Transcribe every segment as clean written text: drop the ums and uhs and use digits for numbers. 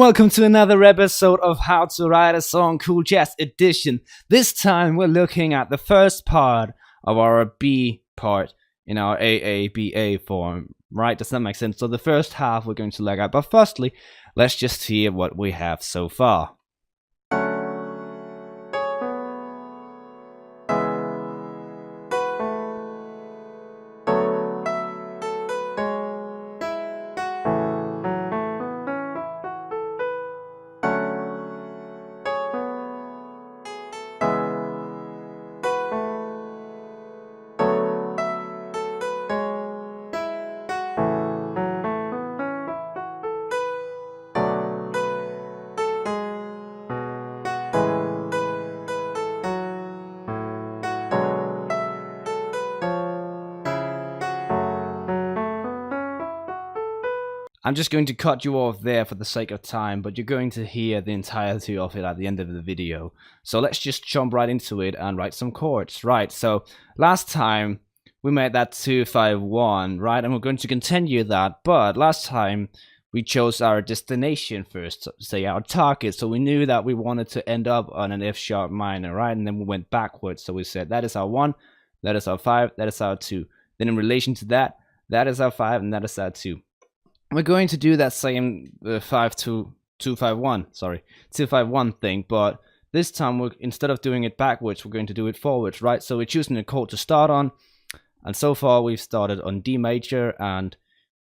welcome to another episode of How to Write a Song Cool Jazz Edition. This time we're looking at the first part of our B part in our AABA form, right? Does that make sense? So the first half we're going to look at, but firstly, let's just hear what we have so far. I'm just going to cut you off there for the sake of time, but you're going to hear the entirety of it at the end of the video. So let's just jump right into it and write some chords. Right, so last time we made that 2-5-1, right? And we're going to continue that, but last time we chose our destination first, say our target. So we knew that we wanted to end up on an F sharp minor, right? And then we went backwards. So we said that is our 1, that is our 5, that is our 2. Then in relation to that, that is our 5 and that is our 2. We're going to do that same 2-5-1 thing, but this time instead of doing it backwards, we're going to do it forwards, right? So we're choosing a chord to start on, and so far we've started on D major and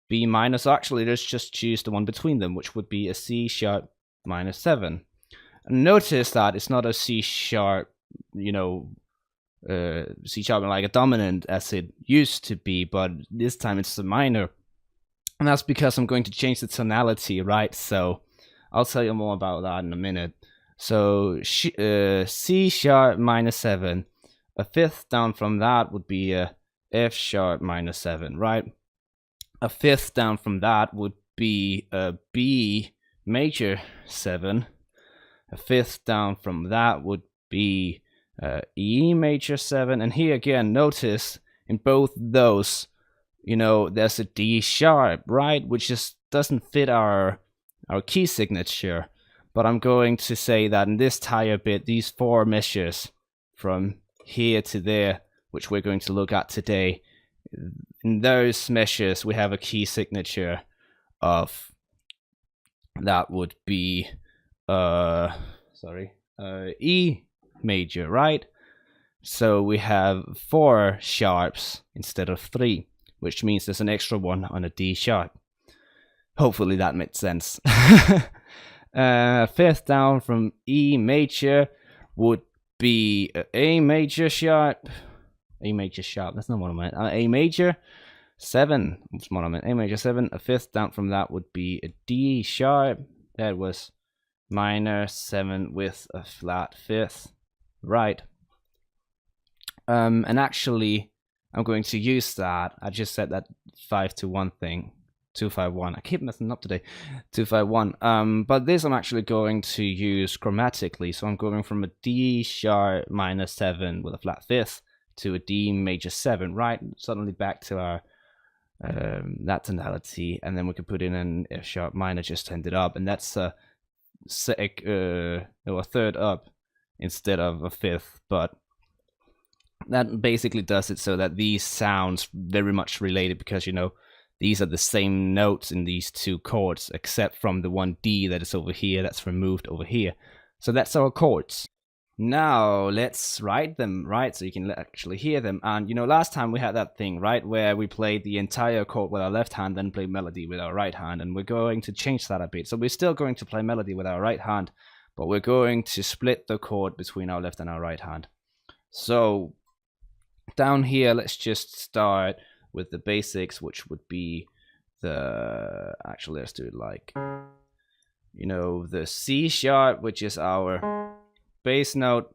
B minor. So actually, let's just choose the one between them, which would be a C sharp minor 7. And notice that it's not a C sharp, C sharp like a dominant as it used to be, but this time it's a minor. And that's because I'm going to change the tonality, right? So I'll tell you more about that in a minute. So C sharp minor 7. A fifth down from that would be a F sharp minor 7, right? A fifth down from that would be a B major 7. A fifth down from that would be E major 7. And here again, notice in both those, there's a D sharp, right? Which just doesn't fit our key signature. But I'm going to say that in this entire bit, these 4 measures from here to there, which we're going to look at today, in those measures, we have a key signature of, that would be, E major, right? So we have 4 sharps instead of 3. Which means there's an extra one on a D sharp. Hopefully that makes sense. Fifth down from E major would be A major sharp. A major sharp, that's not what I meant. A major 7. That's what I meant. A major 7. A fifth down from that would be a D sharp. That was minor 7 with a flat fifth. Right. And actually, I'm going to use that. I just said that 5-1 thing. 2-5-1. I keep messing up today. 2-5-1. But this I'm actually going to use chromatically. So I'm going from a D sharp minor 7 with a flat fifth to a D major 7, right? Suddenly back to our that tonality, and then we can put in an F sharp minor just to end it up, and that's a third up instead of a fifth, but that basically does it so that these sounds very much related, because these are the same notes in these 2 chords, except from the one D that is over here that's removed over here. So that's our chords. Now let's write them, right? So you can actually hear them. And last time we had that thing, right, where we played the entire chord with our left hand, then play melody with our right hand, and we're going to change that a bit. So we're still going to play melody with our right hand, but we're going to split the chord between our left and our right hand. So down here, let's just start with the basics, which would be let's do it like, the C sharp, which is our bass note,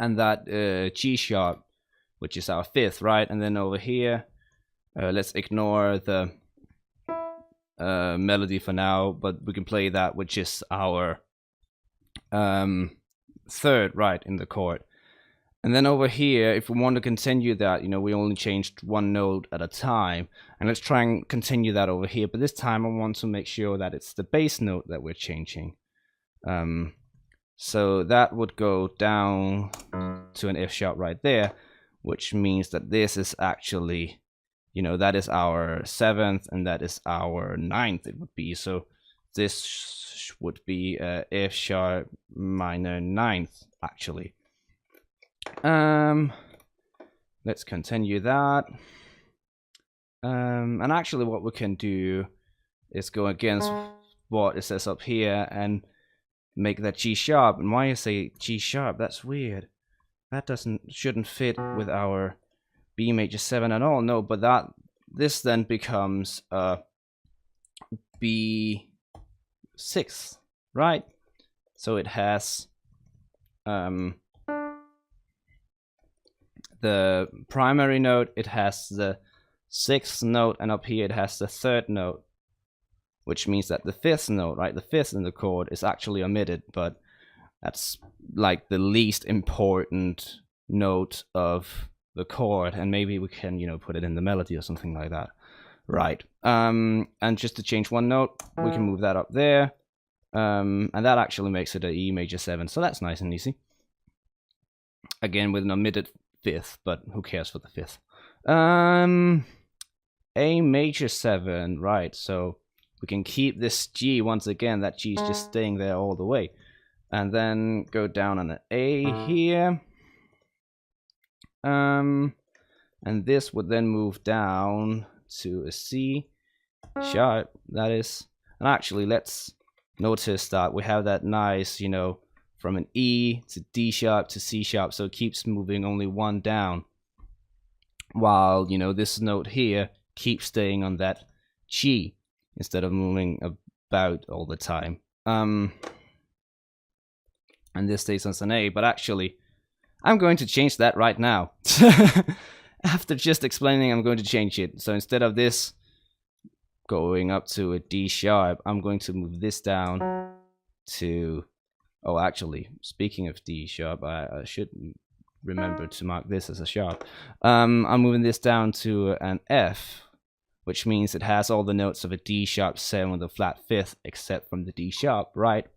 and that G sharp, which is our fifth, right? And then over here, let's ignore the melody for now, but we can play that, which is our third, right, in the chord. And then over here, if we want to continue that, we only changed one note at a time. And let's try and continue that over here. But this time I want to make sure that it's the bass note that we're changing. So that would go down to an F sharp right there, which means that this is actually, that is our 7th and that is our 9th it would be. So this would be F sharp minor 9th actually. Let's continue that. And actually what we can do is go against what it says up here and make that G sharp. And why you say G sharp? That's weird. That shouldn't fit with our B major 7 at all. No, but this then becomes B6, right? So it has the primary note, it has the 6th note, and up here it has the 3rd note, which means that the 5th note, right, the 5th in the chord is actually omitted, but that's like the least important note of the chord, and maybe we can, put it in the melody or something like that, right? And just to change one note, we can move that up there, and that actually makes it an E major 7, so that's nice and easy. Again, with an omitted 5th, but who cares for the 5th? A major 7, right? So we can keep this G once again. That G is just staying there all the way, and then go down on an A here. And this would then move down to a C sharp. That is, and actually, let's notice that we have that nice, from an E to D sharp to C sharp, so it keeps moving only one down, while this note here keeps staying on that G instead of moving about all the time. And this stays on an A, but actually I'm going to change that right now. After just explaining, I'm going to change it. So instead of this going up to a D sharp, I'm going to move this down to, oh, actually, speaking of D sharp, I should remember to mark this as a sharp. I'm moving this down to an F, which means it has all the notes of a D sharp 7 with a flat 5th, except from the D sharp, right?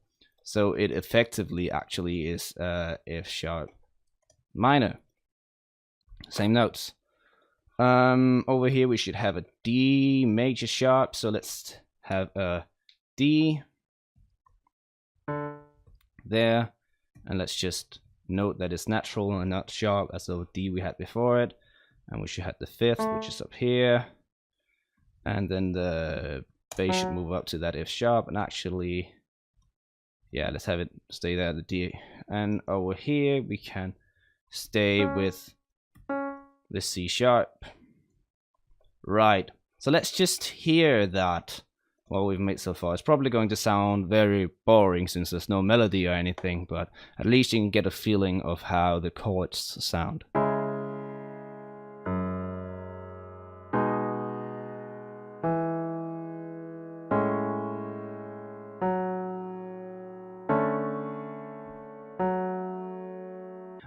So it effectively actually is F sharp minor. Same notes. Over here we should have a D major sharp, so let's have a D there, and let's just note that it's natural and not sharp as the D we had before it, and we should have the 5th, which is up here, and then the bass should move up to that F sharp, and actually, yeah, let's have it stay there, the D, and over here we can stay with the C sharp, right? So let's just hear that. What we've made so far. It's probably going to sound very boring since there's no melody or anything, but at least you can get a feeling of how the chords sound.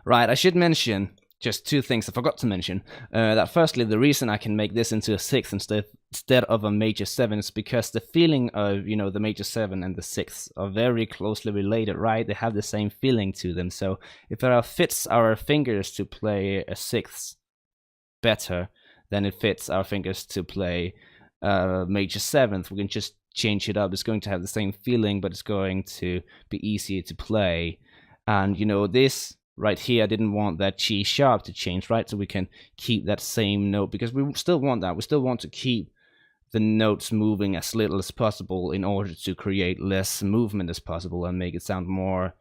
Right, I should mention just two things I forgot to mention. That firstly, the reason I can make this into a 6th instead of a major 7 is because the feeling of, the major 7 and the 6th are very closely related, right? They have the same feeling to them. So if it fits our fingers to play a 6th better than it fits our fingers to play a major 7th, we can just change it up. It's going to have the same feeling, but it's going to be easier to play. And, this right here, I didn't want that G sharp to change, right? So we can keep that same note because we still want that. We still want to keep the notes moving as little as possible in order to create less movement as possible and make it sound more,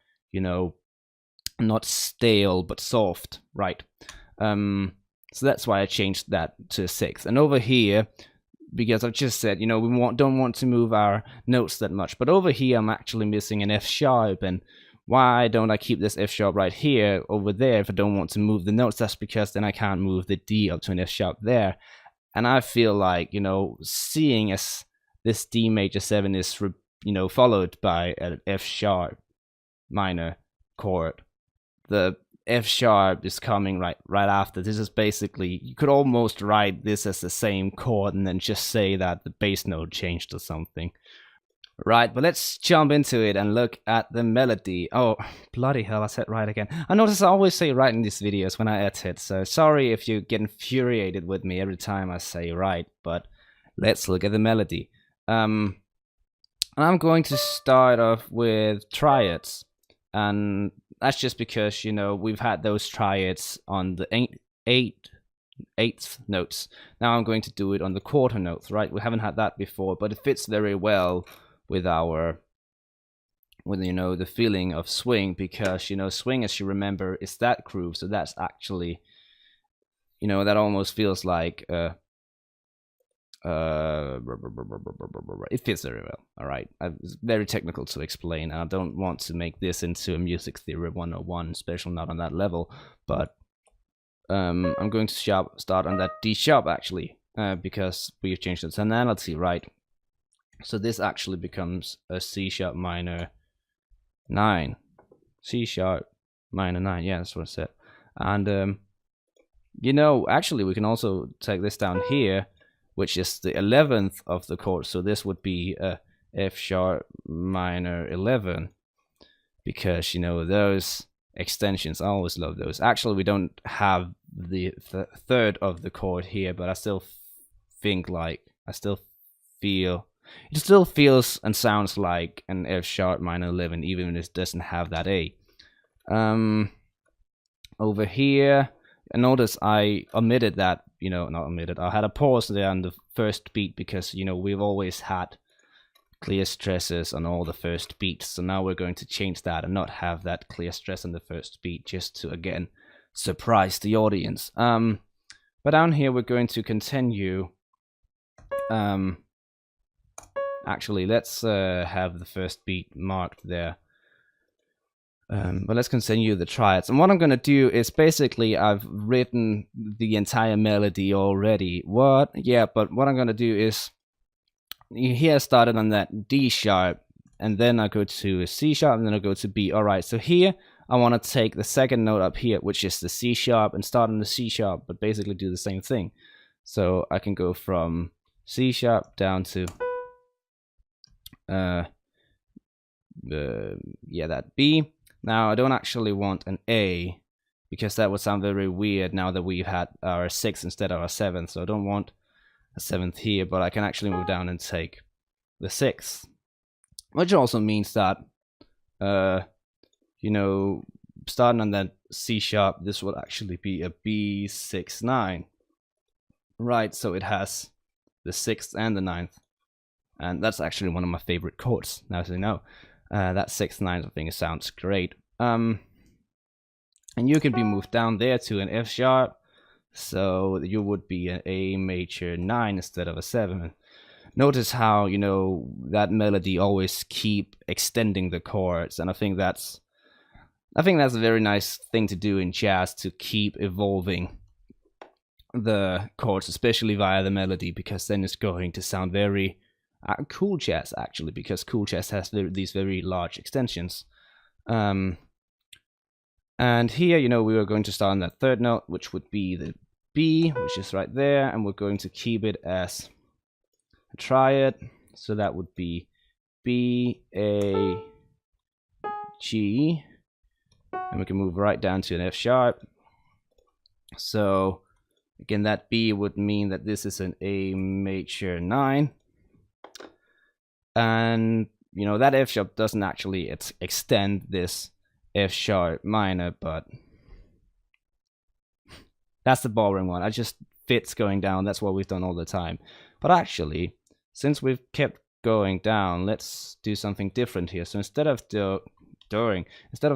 not stale, but soft, right? So that's why I changed that to 6th. And over here, because I've just said, we don't want to move our notes that much. But over here, I'm actually missing an F sharp, and why don't I keep this F sharp right here over there if I don't want to move the notes? That's because then I can't move the D up to an F sharp there. And I feel like, seeing as this D major 7 is, followed by an F sharp minor chord, the F sharp is coming right after. This is basically, you could almost write this as the same chord and then just say that the bass note changed or something. Right, but let's jump into it and look at the melody. Oh, bloody hell, I said right again. I notice I always say right in these videos when I edit, so sorry if you get infuriated with me every time I say right, but let's look at the melody. I'm going to start off with triads, and that's just because, you know, we've had those triads on the eighth notes. Now I'm going to do it on the quarter notes, right? We haven't had that before, but it fits very well with you know, the feeling of swing, because, you know, swing, as you remember, is that groove. So that's actually, you know, that almost feels like it fits very well. All right, it's very technical to explain. I don't want to make this into a music theory 101, especially not on that level, but I'm going to start on that D sharp actually, because we've changed the tonality, right? So this actually becomes a C sharp minor 9. C sharp minor 9, yeah, that's what I said. And you know, actually we can also take this down here, which is the 11th of the chord. So this would be a F sharp minor 11, because, you know, those extensions, I always love those. Actually, we don't have the third of the chord here, but I still think like, it still feels and sounds like an F sharp minor 11, even if it doesn't have that A. Over here, notice I omitted that, you know, not omitted, I had a pause there on the first beat, because, you know, we've always had clear stresses on all the first beats. So now we're going to change that and not have that clear stress on the first beat, just to, again, surprise the audience. But down here, we're going to continue. Actually, let's have the first beat marked there. But let's continue the triads. And what I'm going to do is basically, I've written the entire melody already. What? Yeah, but what I'm going to do is, here I started on that D sharp, and then I go to a C sharp, and then I go to B. All right, so here I want to take the second note up here, which is the C sharp, and start on the C sharp, but basically do the same thing. So I can go from C sharp down to that B. Now I don't actually want an A, because that would sound very weird now that we've had our 6th instead of our 7th. So I don't want a 7th here, but I can actually move down and take the 6th, which also means that you know, starting on that C sharp, this will actually be a B6/9, right? So it has the 6th and the 9th. And that's actually one of my favorite chords, now as you know. That 6th, 9th, I think it sounds great. And you can be moved down there to an F sharp, so you would be an A major 9 instead of a 7. Notice how, you know, that melody always keep extending the chords, and I think that's a very nice thing to do in jazz, to keep evolving the chords, especially via the melody, because then it's going to sound very cool jazz, actually, because cool jazz has these very large extensions. And here, you know, we are going to start on that third note, which would be the B, which is right there, and we're going to keep it as a triad. So that would be B, A, G, and we can move right down to an F sharp. So again, that B would mean that this is an A major 9. And, you know, that F sharp doesn't actually extend this F sharp minor, but that's the boring one. I just fits going down. That's what we've done all the time. But actually, since we've kept going down, let's do something different here. So instead of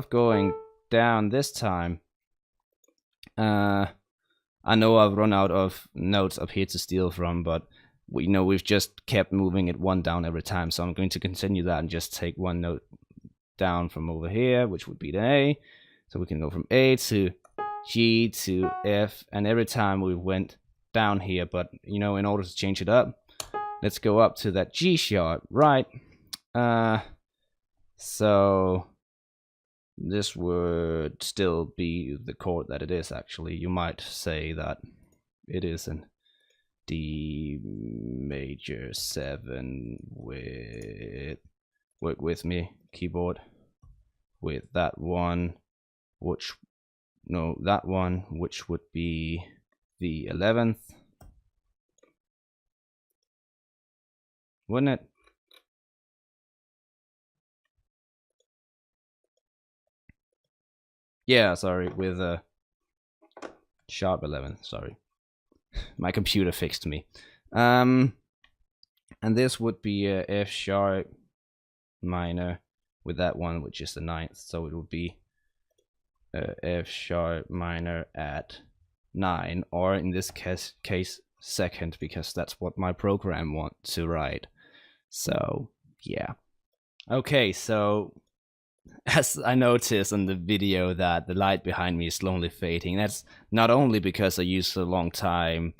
going down this time, I know I've run out of notes up here to steal from, but we've just kept moving it one down every time. So I'm going to continue that and just take one note down from over here, which would be the A. So we can go from A to G to F, and every time we went down here, but, you know, in order to change it up, let's go up to that G sharp, right? So this would still be the chord that it is. Actually, you might say that it is an D major 7 with, work with me keyboard, with that one, which, no, that one, which would be the 11th, wouldn't it? Yeah, sorry, with a sharp 11th, sorry. My computer fixed me. And this would be a F sharp minor with that one, which is the 9th. So it would be F sharp minor at 9, or in this case 2nd, because that's what my program wants to write. So yeah. Okay, so as I noticed in the video that the light behind me is slowly fading, that's not only because I used a long time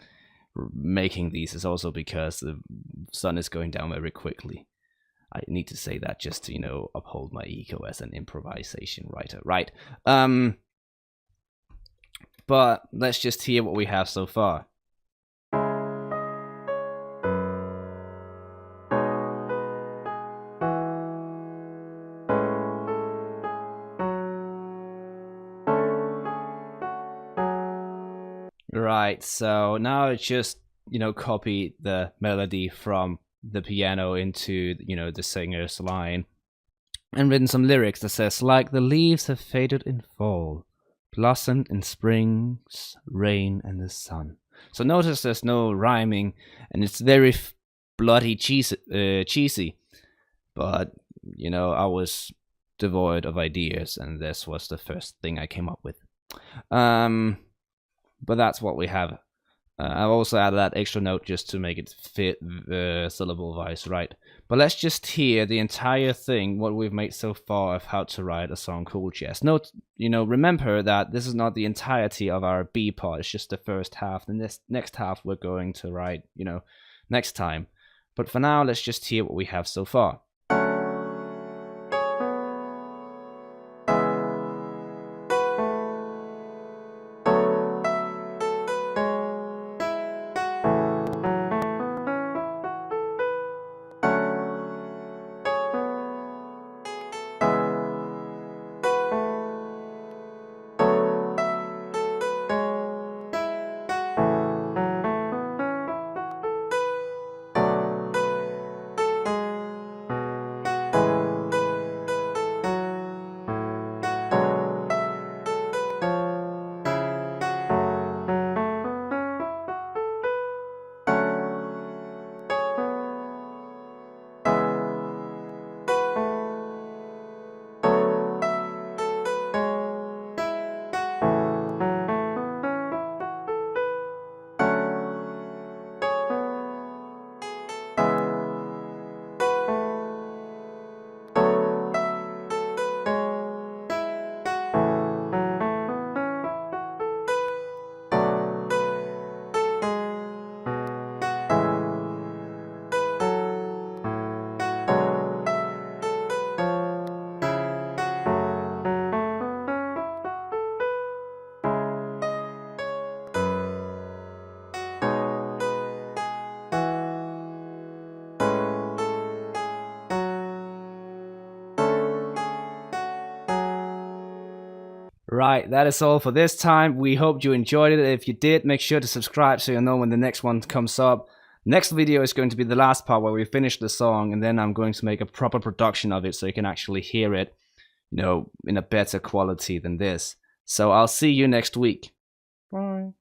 making these, it's also because the sun is going down very quickly. I need to say that just to, you know, uphold my ego as an improvisation writer, right? But let's just hear what we have so far. Right, so now I just, you know, copy the melody from the piano into, you know, the singer's line, and written some lyrics that says, like the leaves have faded in fall, blossomed in spring's rain and the sun. So notice there's no rhyming, and it's very bloody cheesy, but, you know, I was devoid of ideas, and this was the first thing I came up with. But that's what we have. I've also added that extra note just to make it fit syllable-wise, right? But let's just hear the entire thing, what we've made so far of how to write a song called Jazz. Note, you know, remember that this is not the entirety of our B part, it's just the first half. The next half we're going to write, you know, next time. But for now, let's just hear what we have so far. Right, that is all for this time. We hope you enjoyed it. If you did, make sure to subscribe so you know when the next one comes up. Next video is going to be the last part where we finish the song, and then I'm going to make a proper production of it so you can actually hear it, you know, in a better quality than this. So I'll see you next week. Bye.